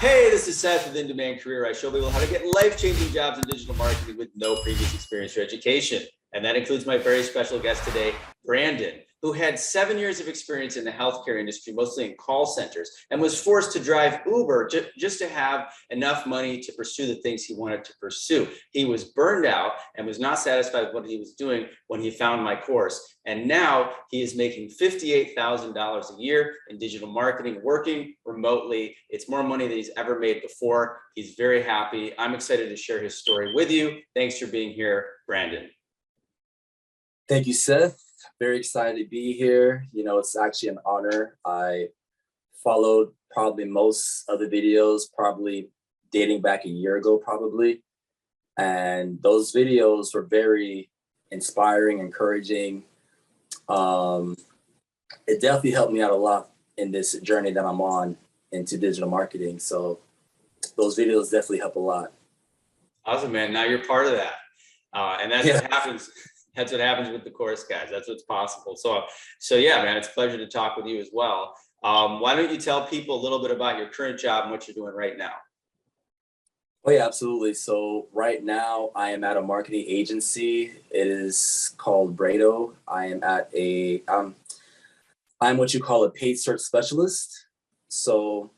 Hey, this is Seth with In Demand Career. I show people how to get life-changing jobs in digital marketing with no previous experience or education. And that includes my very special guest today, Brandon, who had 7 years of experience in the healthcare industry, mostly in call centers, and was forced to drive Uber just to have enough money to pursue the things he wanted to pursue. He was burned out and was not satisfied with what he was doing when he found my course. And now he is making $58,000 a year in digital marketing, working remotely. It's more money than he's ever made before. He's very happy. I'm excited to share his story with you. Thanks for being here, Brandon. Thank you, Seth. Very excited to be here. It's actually an honor. I followed probably most of the videos, probably dating back a year ago, probably. And those videos were very inspiring, encouraging. It definitely helped me out a lot in this journey that I'm on into digital marketing. So those videos definitely help a lot. Awesome, man. Now you're part of that. And that's what happens. That's what happens with the course, guys. That's what's possible. So yeah, man, it's a pleasure to talk with you as well. Why don't you tell people a little bit about your current job and what you're doing right now? Oh yeah, absolutely. So right now I am at a marketing agency. It is called Brado. I'm what you call a paid search specialist. So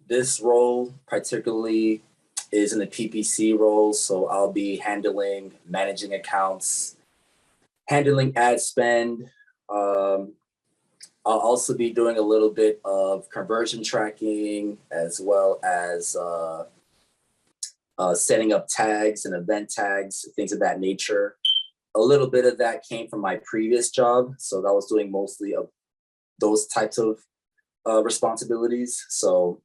this role particularly is in a PPC role. So I'll be managing accounts, handling ad spend. I'll also be doing a little bit of conversion tracking as well as setting up tags and event tags, things of that nature. A little bit of that came from my previous job. So that was doing mostly of those types of responsibilities. So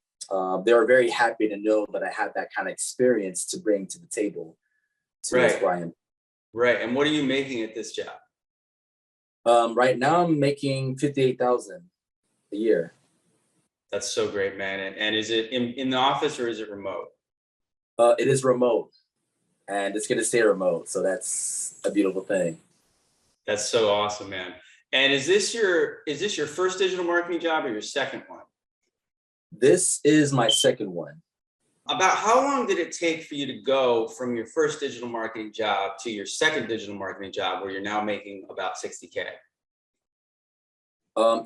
they were very happy to know that I had that kind of experience to bring to the table. Right. Where I am. Right. And what are you making at this job? Right now I'm making $58,000 a year. That's so great, man. And is it in the office or is it remote? It is remote, and it's going to stay remote. So that's a beautiful thing. That's so awesome, man. And is this your first digital marketing job or your second one? This is my second one. About how long did it take for you to go from your first digital marketing job to your second digital marketing job where you're now making about 60K?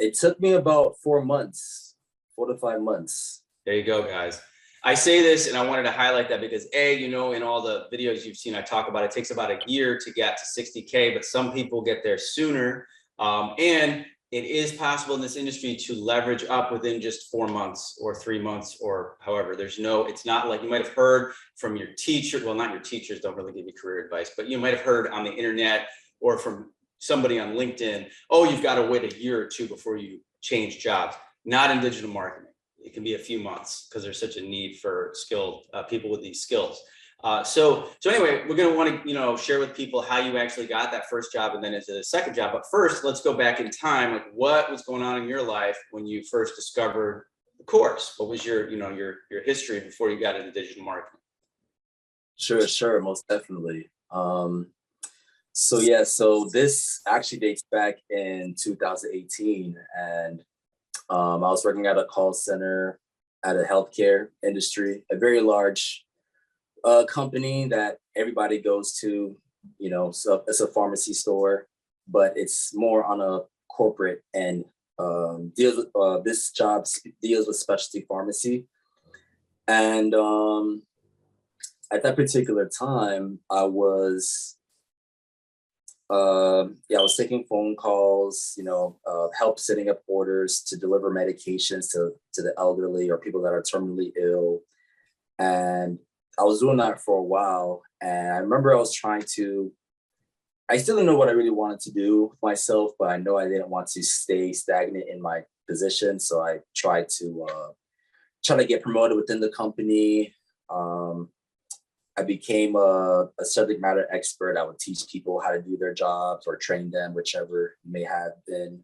It took me about 4 months, 4 to 5 months. There you go, guys. I say this and I wanted to highlight that because in all the videos you've seen, I talk about it takes about a year to get to 60K, but some people get there sooner. And it is possible in this industry to leverage up within just 4 months or 3 months or however. It's not like you might have heard from your teacher. Well, not your teachers don't really give you career advice, but you might have heard on the internet or from somebody on LinkedIn, oh, you've got to wait a year or two before you change jobs. Not in digital marketing. It can be a few months because there's such a need for skilled people with these skills. So anyway, we're going to want to, share with people how you actually got that first job and then into the second job. But first, let's go back in time. Like, what was going on in your life when you first discovered the course? What was your history before you got into digital marketing? Sure, most definitely. So this actually dates back in 2018, and I was working at a call center at a healthcare industry, a very large company that everybody goes to. So it's a pharmacy store, but it's more on a corporate end. This job deals with specialty pharmacy, and at that particular time, I was taking phone calls, help setting up orders to deliver medications to the elderly or people that are terminally ill. And I was doing that for a while. And I remember I still didn't know what I really wanted to do with myself, but I know I didn't want to stay stagnant in my position. So I tried to get promoted within the company. I became a subject matter expert. I would teach people how to do their jobs or train them, whichever may have been.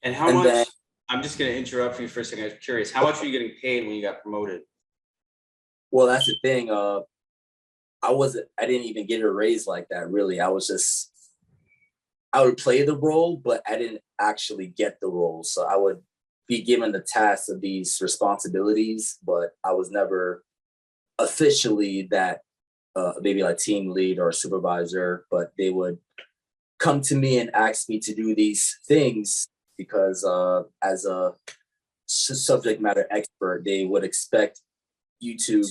And how much, I'm just going to interrupt you for a second. I'm curious, how much were you getting paid when you got promoted? Well, that's the thing. I didn't even get a raise like that, really. I would play the role, but I didn't actually get the role. So I would be given the task of these responsibilities, but I was never officially that maybe like team lead or supervisor, but they would come to me and ask me to do these things because as a subject matter expert, they would expect you to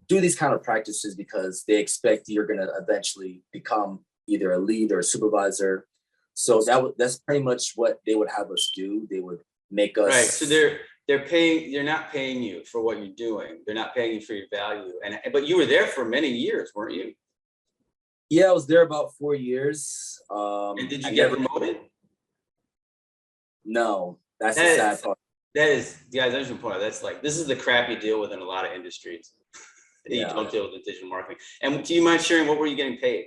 do these kind of practices because they expect you're going to eventually become either a lead or a supervisor. So that's pretty much what they would have us do. They would make us right. So they're not paying you for what you're doing. They're not paying you for your value. But you were there for many years, weren't you? Yeah, I was there about 4 years. And did you get promoted? No, that's the sad part. That is, guys, I just want to point out, that's like, this is the crap you deal with in a lot of industries. You don't deal with the digital marketing. And do you mind sharing, what were you getting paid?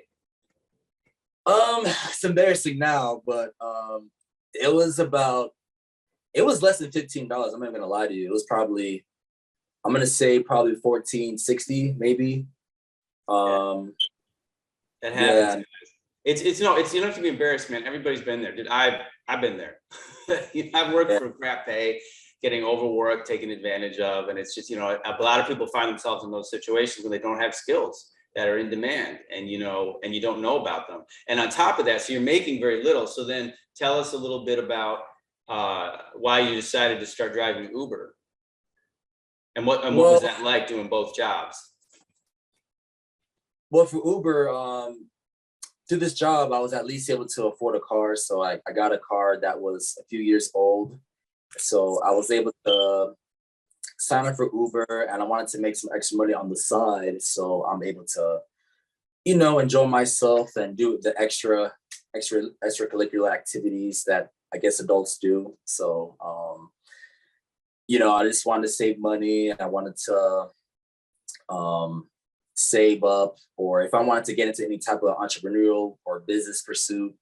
It's embarrassing now, but it was less than $15. I'm not gonna lie to you. It was probably, I'm gonna say probably $14.60 maybe. That happens. Yeah. It's you don't have to be embarrassed, man. Everybody's been there. Dude, I've been there. I've worked for crap pay, getting overworked, taken advantage of, and it's just, a lot of people find themselves in those situations when they don't have skills that are in demand, and you don't know about them. And on top of that, so you're making very little. So then tell us a little bit about why you decided to start driving Uber, and what was that like doing both jobs? Well, for Uber, through this job, I was at least able to afford a car. So I got a car that was a few years old. So I was able to sign up for Uber, and I wanted to make some extra money on the side. So I'm able to, enjoy myself and do the extracurricular activities that I guess adults do. So, I just wanted to save money, and I wanted to save up, or if I wanted to get into any type of entrepreneurial or business pursuit,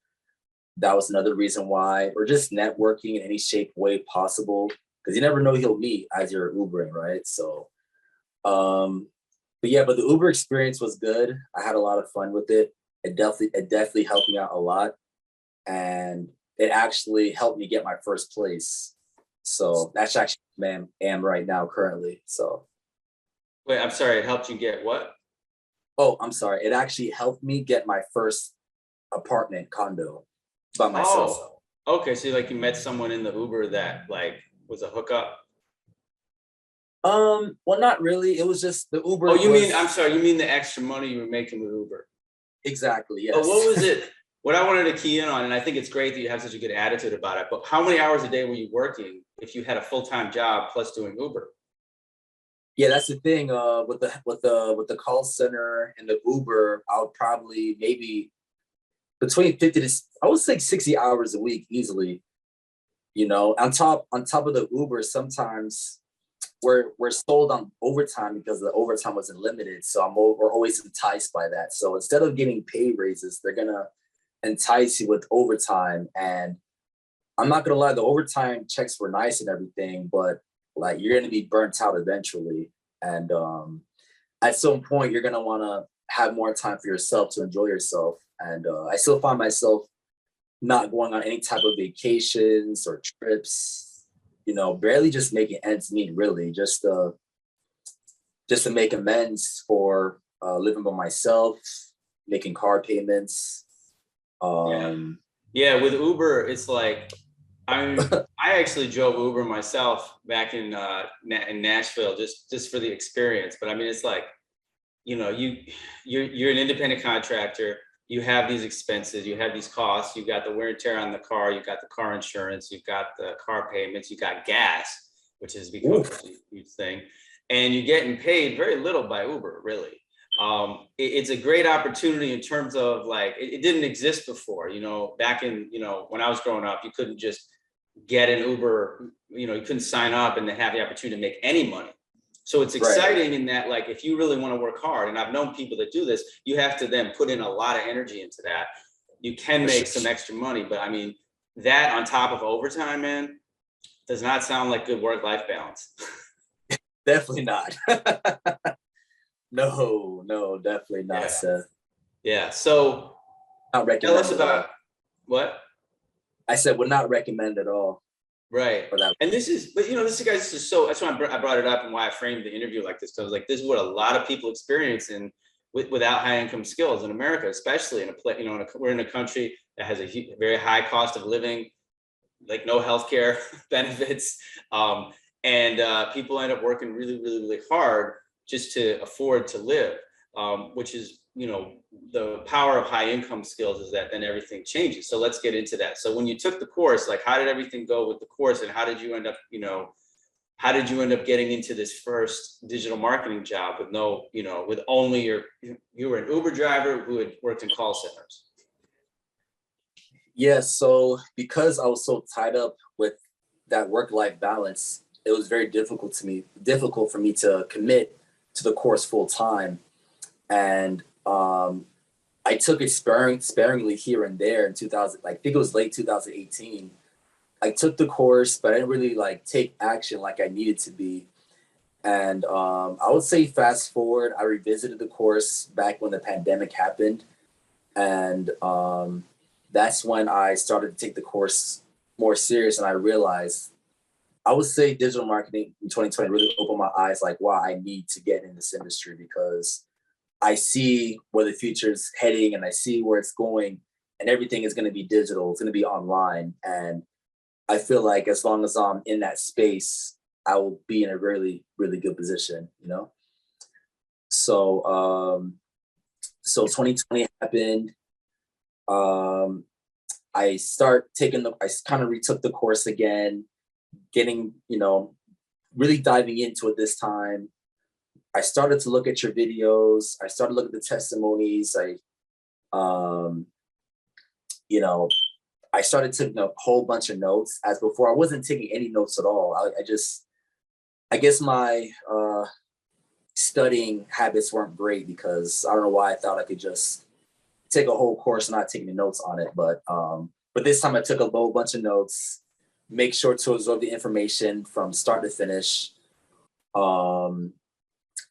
that was another reason why, or just networking in any shape, way possible, because you never know who you'll meet as you're Ubering, right? So, but the Uber experience was good. I had a lot of fun with it. It definitely helped me out a lot, and it actually helped me get my first place. So that's actually where I am right now currently. So. Wait, I'm sorry. It helped you get what? Oh, I'm sorry. It actually helped me get my first apartment condo by myself. Oh, okay. So you met someone in the Uber that was a hookup? Well, not really. It was just the Uber. Oh, I'm sorry. You mean the extra money you were making with Uber? Exactly. Yes. But what was it? What I wanted to key in on, and I think it's great that you have such a good attitude about it, but how many hours a day were you working if you had a full-time job plus doing Uber? Yeah, that's the thing. With the call center and the Uber, I would probably maybe between 50 to, I would say 60 hours a week easily. On top of the Uber, sometimes we're sold on overtime because the overtime wasn't limited. So we're always enticed by that. So instead of getting pay raises, they're gonna entice you with overtime. And I'm not gonna lie, the overtime checks were nice and everything, but you're going to be burnt out eventually. And at some point, you're going to want to have more time for yourself to enjoy yourself. And I still find myself not going on any type of vacations or trips, barely just making ends meet, really, just to make amends for living by myself, making car payments. Yeah, with Uber, it's I actually drove Uber myself back in Nashville just for the experience. But I mean, it's you're an independent contractor. You have these expenses, you have these costs, you got the wear and tear on the car, you got the car insurance, you've got the car payments, you got gas, which has become a huge thing, and you're getting paid very little by Uber, really. It's a great opportunity in terms of it didn't exist before, back in, when I was growing up, you couldn't just get an Uber, you couldn't sign up and then have the opportunity to make any money. So it's exciting in that, if you really want to work hard, and I've known people that do this, you have to then put in a lot of energy into that. You can make some extra money, but I mean, that on top of overtime, man, does not sound like good work-life balance. Definitely not. No, definitely not, Seth. Yeah. So tell us about what? I said would not recommend at all. Right. for that. And this is, but this is, guys, this is so, that's why I brought it up and why I framed the interview like this. So I was like, this is what a lot of people experience without high income skills in America, especially in a place, we're in a country that has a very high cost of living, like no healthcare benefits. And people end up working really, really, really hard just to afford to live, which is, the power of high income skills is that then everything changes. So let's get into that. So when you took the course, like, how did everything go with the course, and how did you end up, getting into this first digital marketing job with no, with only you were an Uber driver who had worked in call centers? Yeah, so because I was so tied up with that work-life balance, it was very difficult for me to commit to the course full time. And I took it sparingly here and there in 2000, I think it was late 2018. I took the course, but I didn't really take action like I needed to be. And I would say fast forward, I revisited the course back when the pandemic happened. And that's when I started to take the course more serious. And I realized, I would say digital marketing in 2020 really opened my eyes, like, wow, I need to get in this industry because I see where the future is heading and I see where it's going, and everything is going to be digital. It's going to be online. And I feel like as long as I'm in that space, I will be in a really, really good position, So 2020 happened. I kind of retook the course again, getting, really diving into it this time. I started to look at your videos. I started looking at the testimonies. I started taking a whole bunch of notes. As before, I wasn't taking any notes at all. I guess my studying habits weren't great because I don't know why I thought I could just take a whole course and not take any notes on it. But this time I took a whole bunch of notes, make sure to absorb the information from start to finish.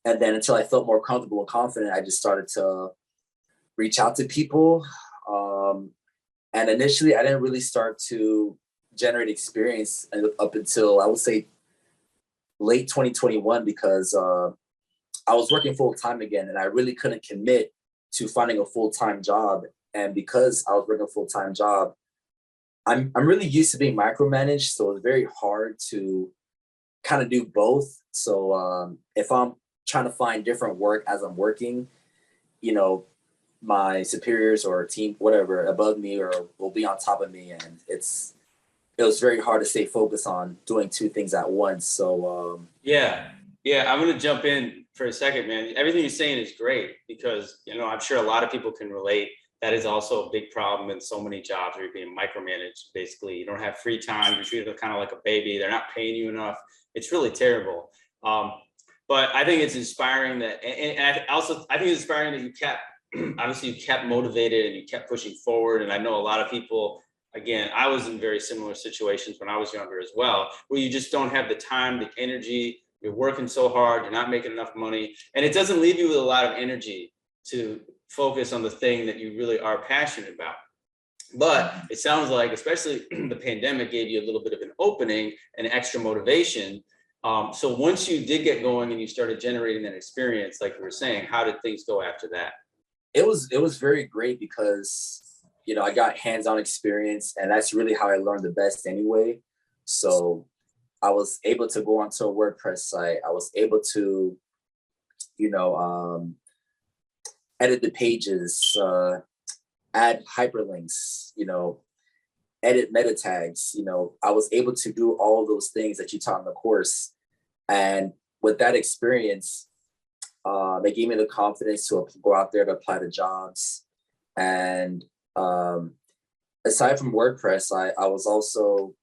And then until I felt more comfortable and confident, I just started to reach out to people. And initially, I didn't really start to generate experience up until, I would say, late 2021, because I was working full time again, and I really couldn't commit to finding a full time job. And because I was working a full time job, I'm really used to being micromanaged, so it's very hard to kind of do both. So if I'm trying to find different work as I'm working, my superiors or team, whatever, above me or will be on top of me, and it was very hard to stay focused on doing two things at once. So yeah, I'm going to jump in for a second, man. Everything you're saying is great because I'm sure a lot of people can relate. That is also a big problem in so many jobs where you're being micromanaged. Basically, you don't have free time. You're treated kind of like a baby. They're not paying you enough. It's really terrible. But I think it's inspiring that, and I think it's inspiring that you kept motivated and you kept pushing forward. And I know a lot of people, again, I was in very similar situations when I was younger as well, where you just don't have the time, the energy. You're working so hard, you're not making enough money, and it doesn't leave you with a lot of energy to focus on the thing that you really are passionate about. But it sounds like, especially the pandemic gave you a little bit of an opening and extra motivation. So once you did get going and you started generating that experience, like you were saying, how did things go after that? it was very great because I got hands-on experience, and that's really how I learned the best anyway. So I was able to go onto a WordPress site. I was able to, edit the pages, add hyperlinks, edit meta tags. I was able to do all of those things that you taught in the course. And with that experience, it gave me the confidence to go out there to apply to jobs. And aside from WordPress, I was also,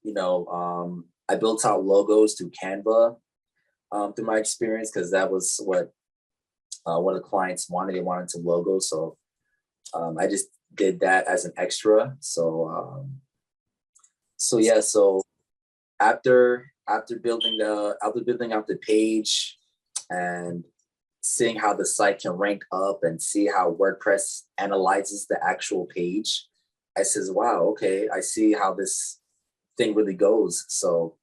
I built out logos through Canva through my experience, because that was what one of the clients wanted. They wanted to logo. So I just did that as an extra. So yeah. So after building out the page and seeing how the site can rank up and see how WordPress analyzes the actual page, I says, wow, okay, I see how this thing really goes. So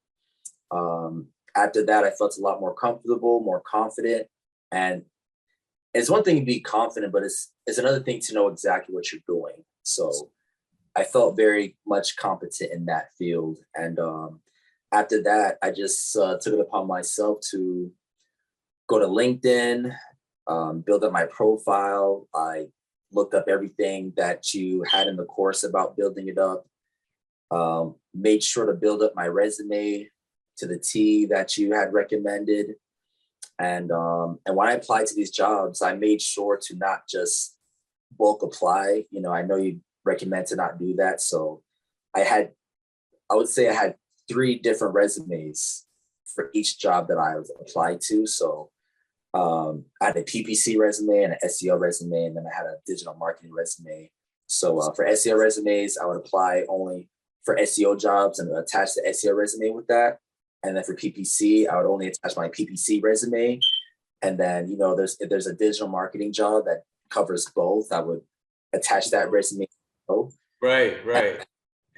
after that, I felt a lot more comfortable, more confident. And it's one thing to be confident, but it's another thing to know exactly what you're doing. So I felt very much competent in that field. And after that, I just took it upon myself to go to LinkedIn, build up my profile. I looked up everything that you had in the course about building it up. Made sure to build up my resume to the T that you had recommended. And when I applied to these jobs, I made sure to not just bulk apply. You know, I know you recommend to not do that. So I would say I had 3 different resumes for each job that I applied to. So I had a PPC resume and an SEO resume, and then I had a digital marketing resume. So for SEO resumes, I would apply only for SEO jobs and attach the SEO resume with that. And then for PPC, I would only attach my PPC resume. And then, you know, if there's a digital marketing job that covers both, I would attach that resume. Right.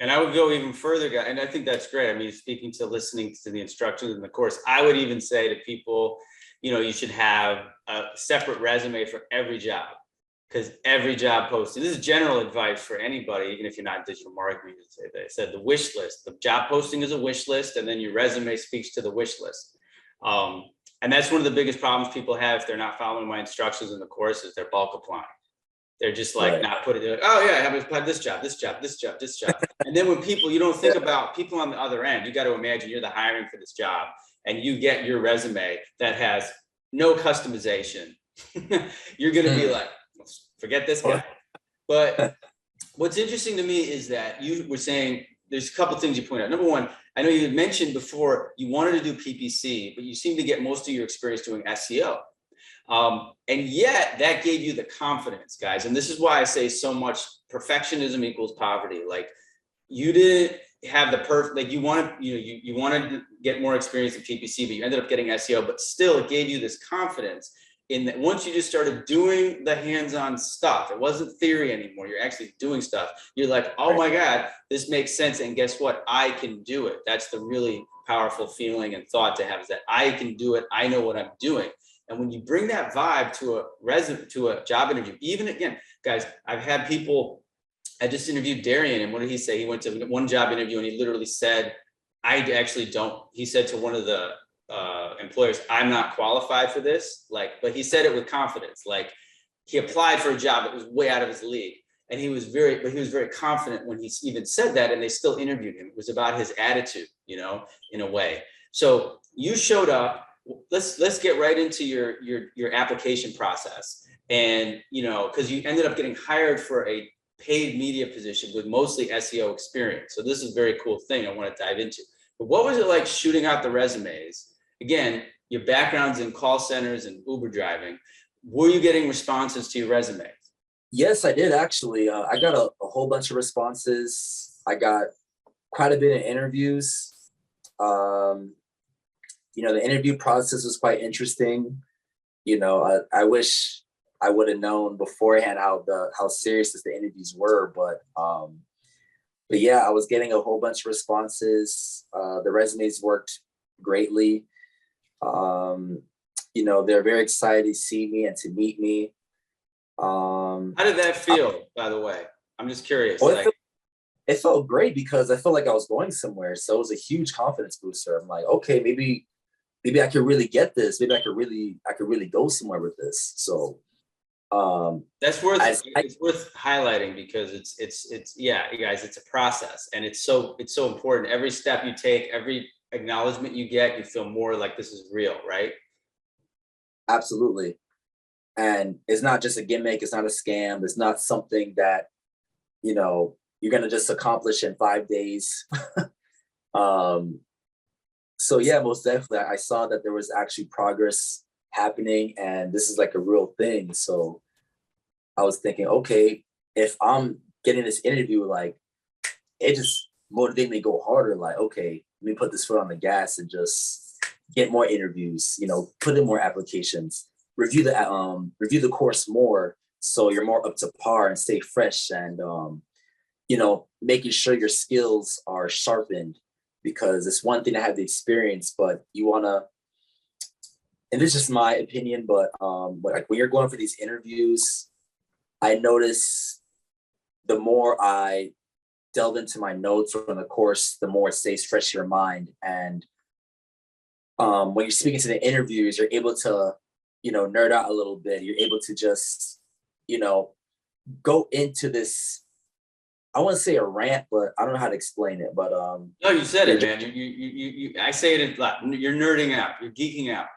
And I would go even further, guys. And I think that's great. I mean, listening to the instructions in the course, I would even say to people, you know, you should have a separate resume for every job, because every job posting, this is general advice for anybody, even if you're not in digital marketing. They said the wish list, the job posting is a wish list, and then your resume speaks to the wish list. And that's one of the biggest problems people have if they're not following my instructions in the course, is they're bulk applying. They're just like not putting it, oh yeah, I have applied this job. And then when people, you don't think about people on the other end, you got to imagine you're the hiring for this job and you get your resume that has no customization. You're going to be like, forget this guy. But what's interesting to me is that you were saying, there's a couple of things you point out. Number one, I know you had mentioned before you wanted to do PPC, but you seem to get most of your experience doing SEO. And yet that gave you the confidence, guys. And this is why I say so much perfectionism equals poverty. Like, you didn't have the perfect, like you wanted to get more experience in PPC, but you ended up getting SEO, but still it gave you this confidence in that once you just started doing the hands-on stuff, it wasn't theory anymore. You're actually doing stuff. You're like, oh my God, this makes sense. And guess what? I can do it. That's the really powerful feeling and thought to have, is that I can do it. I know what I'm doing. And when you bring that vibe to a job interview, even again, guys, I've had people, I just interviewed Darian, and what did he say? He went to one job interview and he literally said, he said to one of the employers, I'm not qualified for this. But he said it with confidence. Like, he applied for a job that was way out of his league. And he was very confident when he even said that, and they still interviewed him. It was about his attitude, in a way. So you showed up. Let's get right into your application process. And, because you ended up getting hired for a paid media position with mostly SEO experience. So this is a very cool thing I want to dive into. But what was it like shooting out the resumes? Again, your background's in call centers and Uber driving. Were you getting responses to your resume? Yes, I did actually. I got a whole bunch of responses. I got quite a bit of interviews. The interview process was quite interesting. I wish I would have known beforehand how serious the interviews were, but yeah, I was getting a whole bunch of responses. The resumes worked greatly. They're very excited to see me and to meet me. How did that feel, by the way? I'm just curious. It felt great because I felt like I was going somewhere. So it was a huge confidence booster. I'm like, okay, maybe I could really get this. Maybe I could really go somewhere with this. So that's it's worth highlighting, because it's yeah, you guys, it's a process, and it's so important. Every step you take, every acknowledgement you get, you feel more like this is real, right? Absolutely. And it's not just a gimmick. It's not a scam. It's not something that, you're going to just accomplish in 5 days. So yeah, most definitely. I saw that there was actually progress happening, and this is like a real thing. So I was thinking, okay, if I'm getting this interview, like, it just motivated me to go harder. Like, okay, let me put this foot on the gas and just get more interviews, put in more applications, review the course more, so you're more up to par and stay fresh, and making sure your skills are sharpened because it's one thing to have the experience, but you want to, and this is just my opinion, but like when you're going for these interviews, I notice the more I delve into my notes from the course, the more it stays fresh in your mind. And when you're speaking to the interviews, you're able to, nerd out a little bit. You're able to just, go into this. I want to say a rant, but I don't know how to explain it. But no, you said it, man. You I say it a lot. You're nerding out. You're geeking out.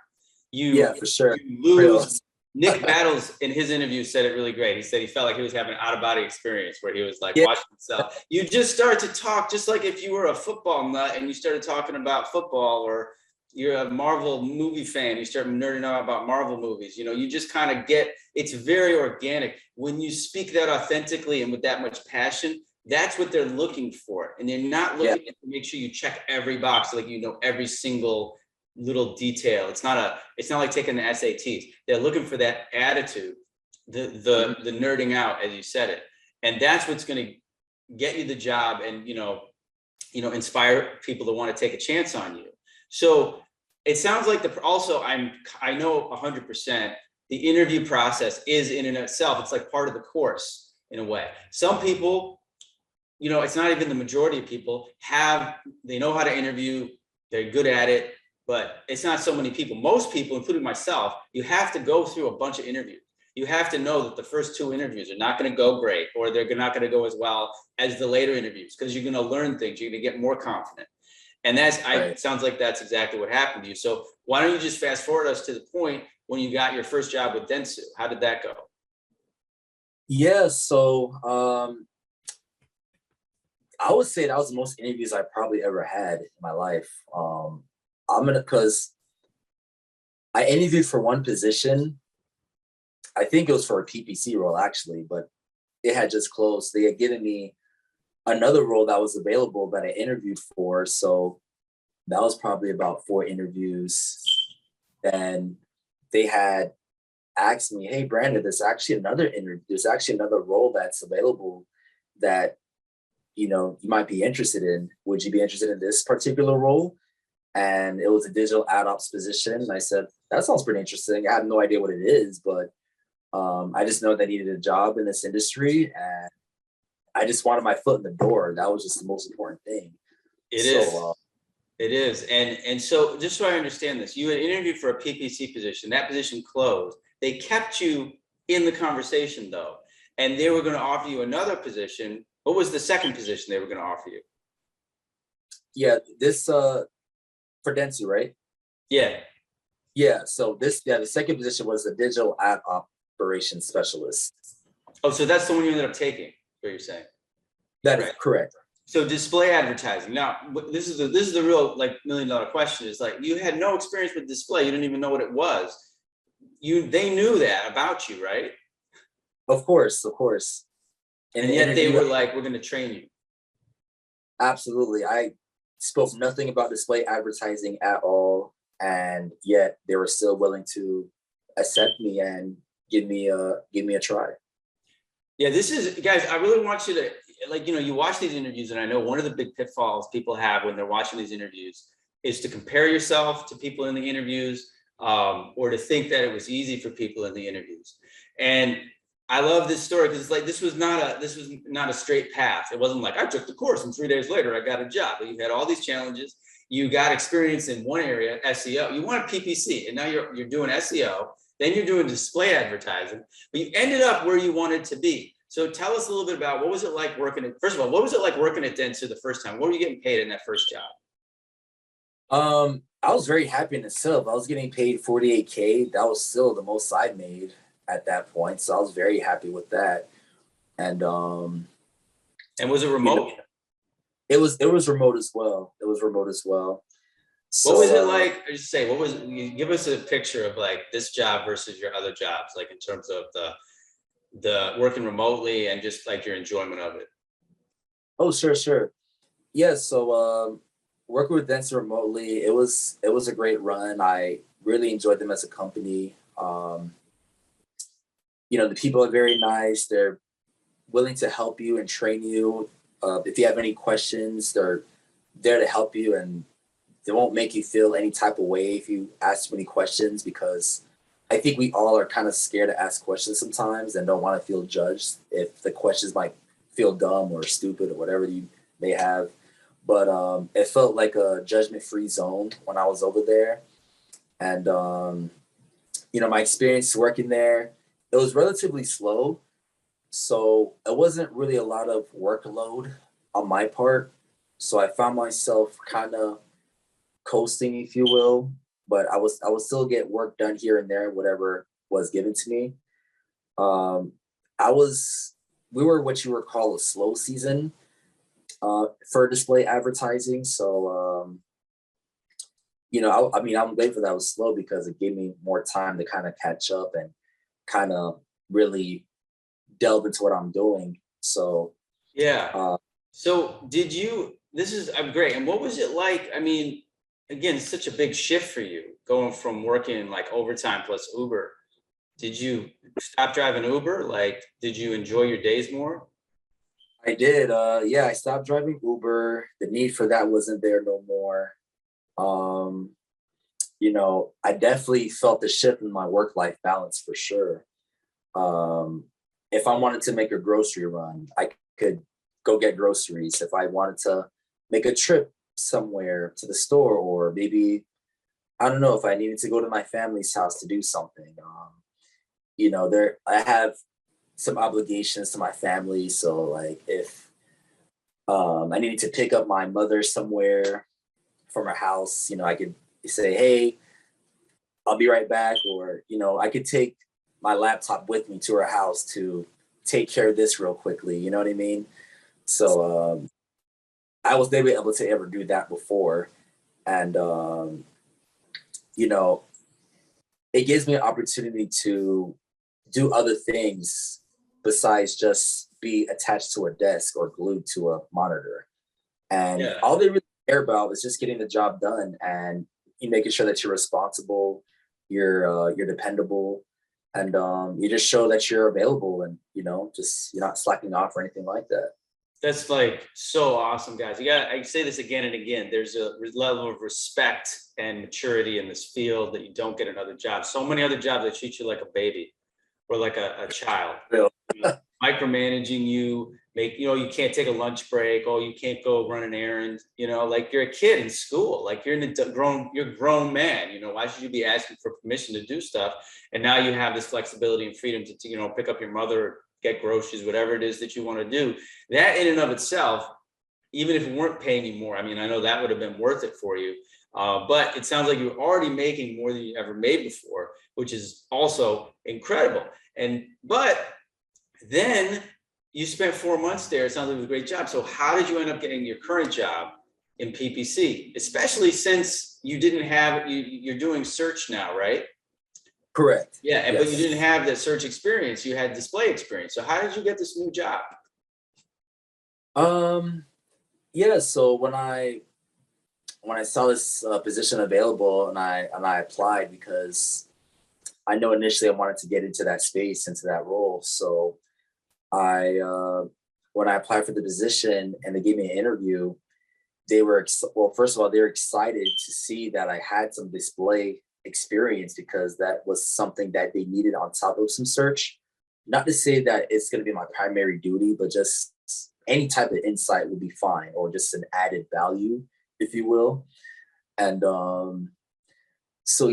Yeah, for sure. You lose. Nick Battles in his interview said it really great. He said he felt like he was having an out-of-body experience where he was like watching himself. You just start to talk just like if you were a football nut and you started talking about football, or you're a Marvel movie fan, you start nerding out about Marvel movies. You just kind of get, it's very organic. When you speak that authentically and with that much passion, that's what they're looking for. And they're not looking to make sure you check every box, like every single little detail. It's not like taking the SATs. They're looking for that attitude, the nerding out, as you said it. And that's what's going to get you the job and, inspire people to want to take a chance on you. So it sounds like I know 100% the interview process is in and of itself. It's like part of the course in a way. Some people, it's not even the majority of people they know how to interview. They're good at it. But it's not so many people. Most people, including myself, you have to go through a bunch of interviews. You have to know that the first 2 interviews are not going to go great, or they're not going to go as well as the later interviews, because you're going to learn things. You're going to get more confident. And it sounds like that's exactly what happened to you. So why don't you just fast forward us to the point when you got your first job with Dentsu? How did that go? Yeah, so I would say that was the most interviews I probably ever had in my life. Because I interviewed for one position. I think it was for a PPC role actually, but it had just closed. They had given me another role that was available that I interviewed for. So that was probably about 4 interviews. Then they had asked me, "Hey, Brandon, there's actually another role that's available that, you might be interested in. Would you be interested in this particular role?" And it was a digital ad ops position. And I said, that sounds pretty interesting. I have no idea what it is, but I just know that I needed a job in this industry, and I just wanted my foot in the door. That was just the most important thing. It is. And so just so I understand this, you had interviewed for a PPC position. That position closed. They kept you in the conversation though, and they were going to offer you another position. What was the second position they were going to offer you? Yeah, this for Dentsu, right? Yeah. Yeah. So the second position was the digital ad operations specialist. Oh, so that's the one you ended up taking, what you're saying? That is correct. So display advertising. Now, this is the real $1 million question. Is like, you had no experience with display. You didn't even know what it was. They knew that about you, right? Of course. And yet they were like, we're going to train you. Absolutely. I spoke nothing about display advertising at all, and yet they were still willing to accept me and give me a try. Yeah, this is, guys, I really want you to, you watch these interviews, and I know one of the big pitfalls people have when they're watching these interviews is to compare yourself to people in the interviews, or to think that it was easy for people in the interviews. And I love this story because it's like, this was not a straight path. It wasn't like I took the course and 3 days later I got a job. But you had all these challenges. You got experience in one area, SEO. You wanted PPC, and now you're doing SEO. Then you're doing display advertising, but you ended up where you wanted to be. So tell us a little bit about what was it like working at, first of all, what was it like working at Dentsu the first time? What were you getting paid in that first job? I was very happy in itself. I was getting paid $48K. That was still the most I made at that point. So I was very happy with that. And was it remote? It was remote as well. So, what was it like? I just say, give us a picture of like this job versus your other jobs, like in terms of the working remotely and just like your enjoyment of it. Oh, sure. Yeah. So working with Dentsu remotely, it was a great run. I really enjoyed them as a company. The people are very nice. They're willing to help you and train you. If you have any questions, they're there to help you, and they won't make you feel any type of way if you ask too many questions, because I think we all are kind of scared to ask questions sometimes and don't want to feel judged if the questions might feel dumb or stupid or whatever you may have. But it felt like a judgment-free zone when I was over there. And, my experience working there, it was relatively slow. So it wasn't really a lot of workload on my part. So I found myself kind of coasting, if you will, but I would still get work done here and there, whatever was given to me. Um, I was we were what you would call a slow season for display advertising. So I mean, I'm grateful that was slow because it gave me more time to kind of catch up and kind of really delve into what I'm doing. So Yeah. uh, So this is, I'm great. And what was it like? I mean, again, it's such a big shift for you going from working like overtime plus Uber. Did you stop driving Uber? Like, did you enjoy your days more? I did. Yeah, I stopped driving Uber. The need for that wasn't there no more. Um, I definitely felt the shift in my work life balance for sure. Um, if I wanted to make a grocery run, I could go get groceries. If I wanted to make a trip somewhere to the store, or maybe, I don't know, if I needed to go to my family's house to do something. There I have some obligations to my family. So like if I needed to pick up my mother somewhere from her house, I could say, hey, I'll be right back. Or, I could take my laptop with me to her house to take care of this real quickly. You know what I mean? So I was never able to ever do that before. And, you know, it gives me an opportunity to do other things besides just be attached to a desk or glued to a monitor. And Yeah. all they really care about is just getting the job done, and you making sure that you're responsible, you're dependable, and you just show that you're available, and just you're not slacking off or anything like that. That's like so awesome, guys. I say this again and again. There's a level of respect and maturity in this field that you don't get in other jobs. So many other jobs that treat you like a baby or like a child, Real. micromanaging you, you can't take a lunch break. Oh, you can't go run an errand, like you're a kid in school, like you're you're a grown man, why should you be asking for permission to do stuff? And now you have this flexibility and freedom to pick up your mother, get groceries, whatever it is that you want to do. That in and of itself, even if it weren't paying you more, I mean, I know that would have been worth it for you. But it sounds like you're already making more than you ever made before, which is also incredible. But then you spent 4 months there. It sounds like it was a great job. So how did you end up getting your current job in PPC, especially since you're doing search now, right? Correct. Yeah, but you Yes. didn't have the search experience. You had display experience. So how did you get this new job? Um. Yeah. So when I saw this position available, and I applied, because I know initially I wanted to get into that space, into that role. So when I applied for the position and they gave me an interview, well, first of all, they were excited to see that I had some display experience, because that was something that they needed on top of some search. Not to say that it's going to be my primary duty, but just any type of insight would be fine, or just an added value, if you will. And so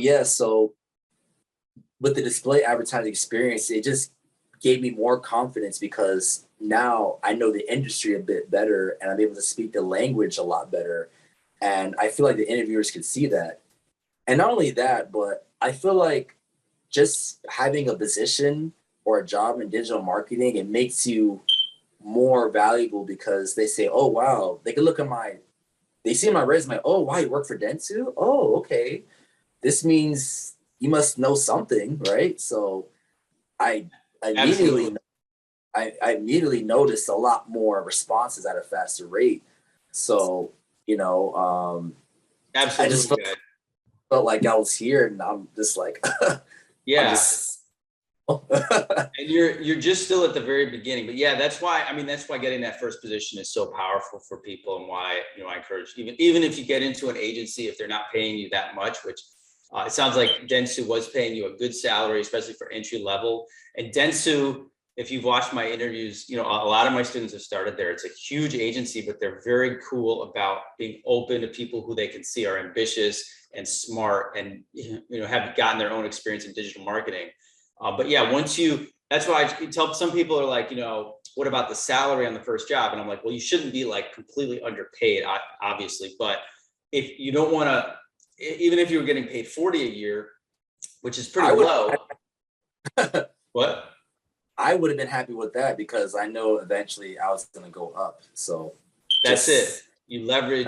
with the display advertising experience, it just gave me more confidence, because now I know the industry a bit better, and I'm able to speak the language a lot better. And I feel like the interviewers could see that. And not only that, but I feel like just having a position or a job in digital marketing, it makes you more valuable, because they say, oh, wow, they can look at they see my resume. Oh, wow, you work for Dentsu? Oh, okay. This means you must know something, right? So I Absolutely. immediately I immediately noticed a lot more responses at a faster rate. So, I just Absolutely, guys. felt like I was here, and I'm just like, I'm Yeah. just And you're just still at the very beginning, but yeah, that's why, I mean, that's why getting that first position is so powerful for people, and why, you know, I encourage, even if you get into an agency, if they're not paying you that much, which it sounds like Dentsu was paying you a good salary, especially for entry level. And Dentsu, if you've watched my interviews, you know, a lot of my students have started there. It's a huge agency, but they're very cool about being open to people who they can see are ambitious and smart, and, you know, have gotten their own experience in digital marketing. But yeah, that's why I tell some people are like, you know, what about the salary on the first job? And I'm like, well, you shouldn't be like completely underpaid, obviously, but if you don't want to, even if you were getting paid 40 a year, which is pretty low. What? I would have been happy with that, because I know eventually I was going to go up. So that's it. You leverage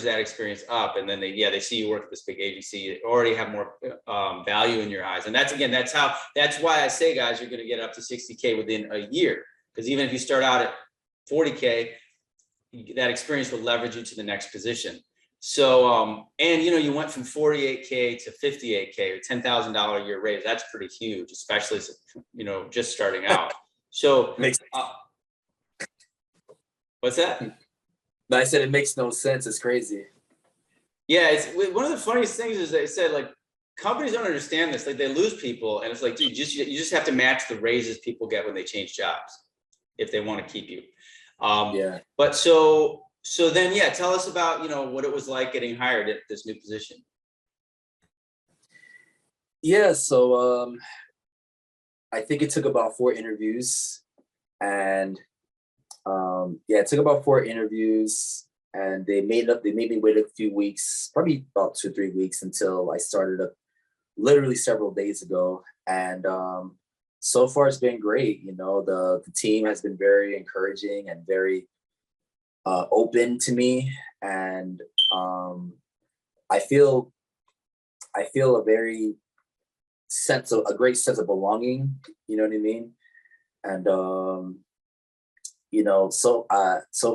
that experience up, and then they see you work at this big agency, you already have more value in your eyes. And that's why I say, guys, you're going to get up to 60K within a year, because even if you start out at 40K, that experience will leverage you to the next position. So, and you know, you went from 48K to 58K, or $10,000 a year raise. That's pretty huge, especially, you know, just starting out. So, what's that? But I said it makes no sense. It's crazy. Yeah, it's one of the funniest things is they said, like, companies don't understand this. Like, they lose people, and it's like, dude, you just have to match the raises people get when they change jobs if they want to keep you. Yeah. But so then, yeah, tell us about, you know, what it was like getting hired at this new position. Yeah. So I think it took about 4 interviews, and yeah, it took about 4 interviews, and they made me wait a few weeks, probably about 2-3 weeks, until I started up literally several days ago. And so far it's been great. You know, the team has been very encouraging and very open to me, and I feel a great sense of belonging. You know what I mean? And you know, so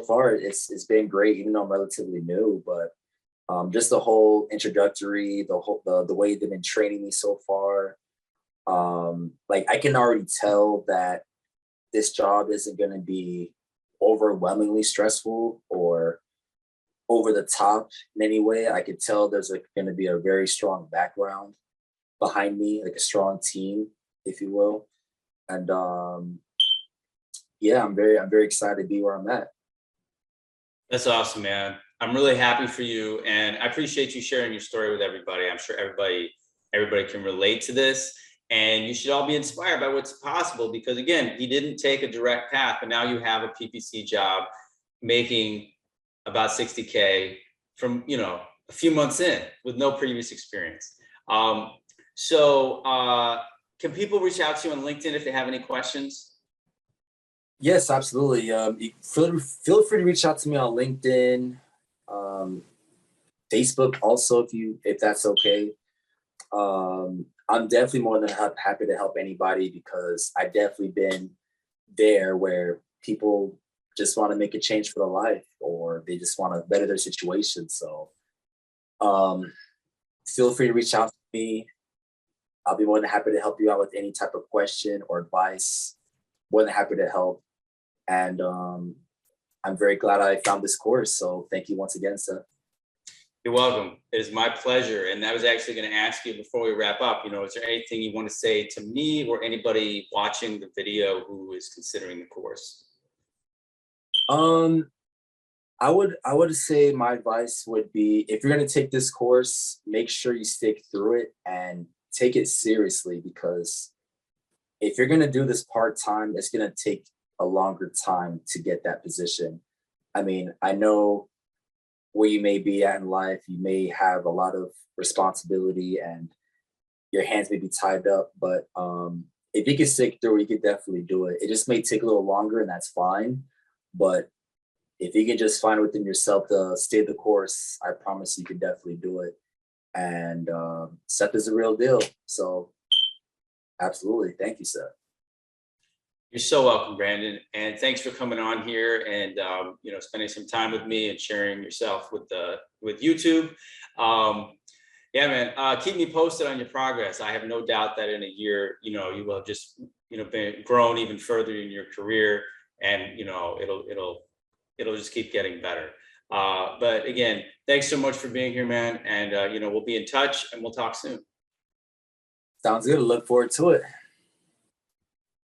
far it's been great, even though I'm relatively new. But just the whole introductory, the way they've been training me so far, like, I can already tell that this job isn't going to be overwhelmingly stressful or over the top in any way. I could tell there's going to be a very strong background behind me, like a strong team, if you will. And yeah, I'm very excited to be where I'm at. That's awesome, man. I'm really happy for you, and I appreciate you sharing your story with everybody. I'm sure everybody can relate to this, and you should all be inspired by what's possible, because again, he didn't take a direct path, but now you have a PPC job making about 60K from, you know, a few months in with no previous experience. Can people reach out to you on LinkedIn if they have any questions? Yes, absolutely. Feel free to reach out to me on LinkedIn, Facebook also, if that's okay. I'm definitely more than happy to help anybody, because I've definitely been there where people just want to make a change for their life, or they just want to better their situation. So feel free to reach out to me. I'll be more than happy to help you out with any type of question or advice. More than happy to help. And I'm very glad I found this course. So thank you once again, Seth. You're welcome. It is my pleasure. And I was actually going to ask you before we wrap up, you know, is there anything you want to say to me or anybody watching the video who is considering the course? I would say my advice would be, if you're going to take this course, make sure you stick through it and take it seriously, because if you're going to do this part-time, it's going to take a longer time to get that position. I mean, I know where you may be at in life, you may have a lot of responsibility and your hands may be tied up, but if you can stick through, you can definitely do it. It just may take a little longer, and that's fine. But if you can just find within yourself to stay the course, I promise you can definitely do it. And Seth is a real deal. So absolutely. Thank you, Seth. You're so welcome, Brandon. And thanks for coming on here and, you know, spending some time with me and sharing yourself with YouTube. Yeah, man. Keep me posted on your progress. I have no doubt that in a year, you know, you will have just, you know, been grown even further in your career, and you know, it'll just keep getting better. But again, thanks so much for being here, man. And you know, we'll be in touch, and we'll talk soon. Sounds good. Look forward to it.